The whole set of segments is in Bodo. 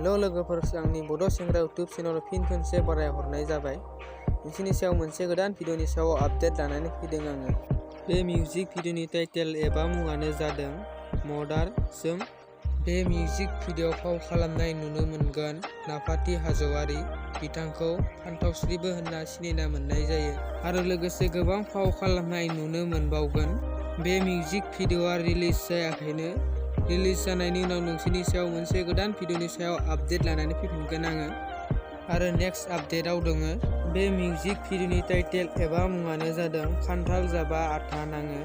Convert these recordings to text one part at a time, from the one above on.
हेलो लोगोफोर, आंनि बड' सेंग्रा इउटुब चेनेलाव फिन खनसे बरायहरनाय जाबाय। नोंसोरनि सायाव मोनसे गोदान भिडिअनि सायाव आपडेट लानानै फैदों आङो। बे मिउजिक भिडिअनि टाइटेल एबा मुङानो जादों मदारजों। बे मिउजिक भिडिअआव फाव खालामनाय नुनो मोनगोन नाफाति हाज'वारि। बिथांखौ फान्थावस्रिबो होनना सिनायना मोननाय जायो आरो लोगोसे गोबां फाव खालामनाय नुनो मोनबावगोन। बे मिउजिक भिडिअआ रिलिज जायाखैनो। रिलिज जानायनि उनाव नोंसोरनि सायाव मोनसे गोदान भिडिअनि सायाव आपडेट लानानै फैफिनगोन आङो। आरो नेक्स्ट आपडेटआव दङो बे मिउजिक भिडिअनि टाइटेल एबा मुङानो जादों खान्थाल जाबा आथा नाङो।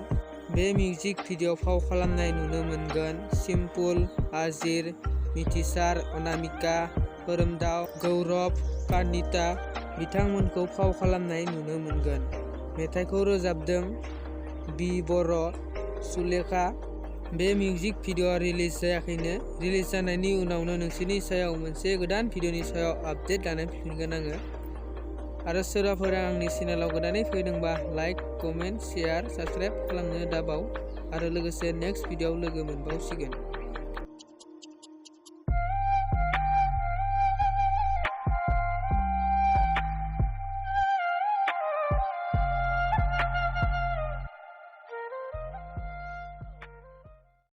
बे मिउजिक भिडिअआव फाव खालामनाय नुनो मोनगोन सिम्पुल, आजिर, मिथिसार, अनामिका, खोरोमदाव, गौरब, कानिता बिथांमोनखौ फाव खालामनाय नुनो मोनगोन। मेथाइखौ रोजाबदों बि बर', सुलेखा। बे मिउजिक भिडिअआ रिलिज जायाखैनो। रिलिज जानायनि उनावनो नोंसोरनि सायाव मोनसे गोदान भिडिअनि सायाव आपडेट लानानै फैफिनगोन आङो। आरो सोरबाफोरा आंनि चेनेलाव गोदानै फैदोंबा लाइक, कमेन्ट, शेयार, साबस्क्राइब खालामनो दाबाव। आरो लोगोसे नेक्स्ट भिडिअआव लोगो मोनबावसिगोन।